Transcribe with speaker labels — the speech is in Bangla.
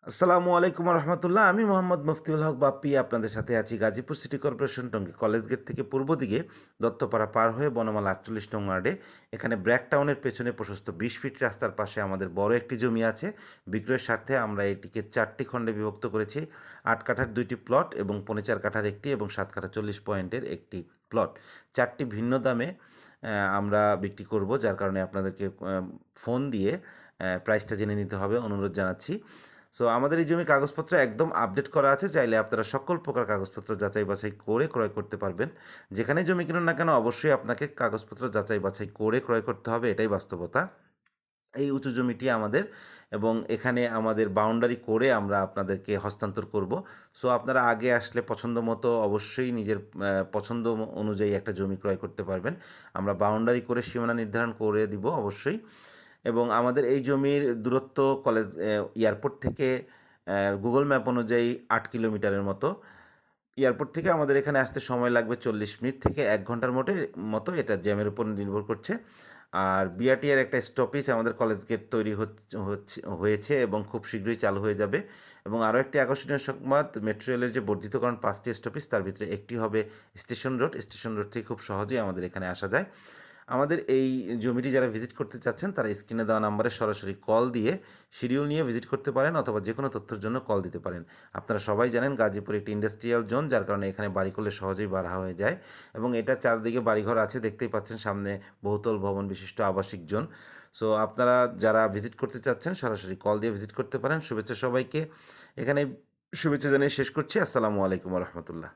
Speaker 1: আসসালামু আলাইকুম রহমতুল্লাহ। আমি মোহাম্মদ মুফতিউল হক বাপ্পি আপনাদের সাথে আছি Gazipur city corporation Tongi college gate থেকে পূর্ব দিকে দত্তপাড়া পার হয়ে বনমালা ৪৮ নং ওয়ার্ডে। এখানে ব্র্যাক টাউনের পেছনে প্রশস্ত ২০ ফিট রাস্তার পাশে আমাদের বড় একটি জমি আছে। বিক্রয়ের স্বার্থে আমরা এটিকে ৪টি খণ্ডে বিভক্ত করেছি। ৮ কাঠার ২টি প্লট এবং ৪.৫ কাঠার একটি এবং ৭ কাঠা ৪০ পয়েন্টের একটি প্লট। ৪টি ভিন্ন দামে আমরা বিক্রি করব, যার কারণে আপনাদেরকে ফোন দিয়ে প্রাইসটা জেনে নিতে হবে অনুরোধ জানাচ্ছি। সো আমাদের এই জমির কাগজপত্র একদম আপডেট করা আছে। চাইলে আপনারা সকল প্রকার কাগজপত্র যাচাই বাছাই করে ক্রয় করতে পারবেন। যেখানেই জমি কিনুন না কেন অবশ্যই আপনাকে কাগজপত্র যাচাই বাছাই করে ক্রয় করতে হবে, এটাই বাস্তবতা। এই উঁচু জমিটি আমাদের এবং এখানে আমাদের বাউন্ডারি করে আমরা আপনাদেরকে হস্তান্তর করব। সো আপনারা আগে আসলে পছন্দ মতো অবশ্যই নিজের পছন্দ অনুযায়ী একটা জমি ক্রয় করতে পারবেন। আমরা বাউন্ডারি করে সীমানা নির্ধারণ করে দিব অবশ্যই। এবং আমাদের এই জমির দূরত্ব কলেজ এয়ারপোর্ট থেকে গুগল ম্যাপ অনুযায়ী ৮ কিলোমিটারের মতো। এয়ারপোর্ট থেকে আমাদের এখানে আসতে সময় লাগবে ৪০ মিনিট থেকে ১ ঘন্টার মতো। এটা জ্যামের উপর নির্ভর করছে। আর বিআরটিএর একটা স্টপেজ আমাদের কলেজ গেট তৈরি হয়েছে এবং খুব শীঘ্রই চালু হয়ে যাবে। এবং আরও একটি আকর্ষণীয় সংবাদ, মেট্রো রেলের যে বর্ধিতকরণ ৫টি স্টপেজ তার ভিতরে একটি হবে স্টেশন রোড। স্টেশন রোড থেকে খুব সহজেই আমাদের এখানে আসা যায়। আমাদের এই জমিটি যারা ভিজিট করতে চাচ্ছেন তারা স্ক্রিনে দেওয়া নাম্বারে সরাসরি কল দিয়ে শিডিউল নিয়ে ভিজিট করতে পারেন, অথবা যেকোনো তথ্যের জন্য কল দিতে পারেন। আপনারা সবাই জানেন গাজীপুর একটি ইন্ডাস্ট্রিয়াল জোন, যার কারণে এখানে বাড়ি করলে সহজেই বাড়া হয়ে যায় এবং এটা চারদিকে বাড়িঘর আছে, দেখতেই পাচ্ছেন সামনে বহুতল ভবন বিশিষ্ট আবাসিক জোন। সো আপনারা যারা ভিজিট করতে চাচ্ছেন সরাসরি কল দিয়ে ভিজিট করতে পারেন। শুভেচ্ছা সবাইকে। এখানে শুভেচ্ছা জানিয়ে শেষ করছি। আসসালামু আলাইকুম রহমতুল্লাহ।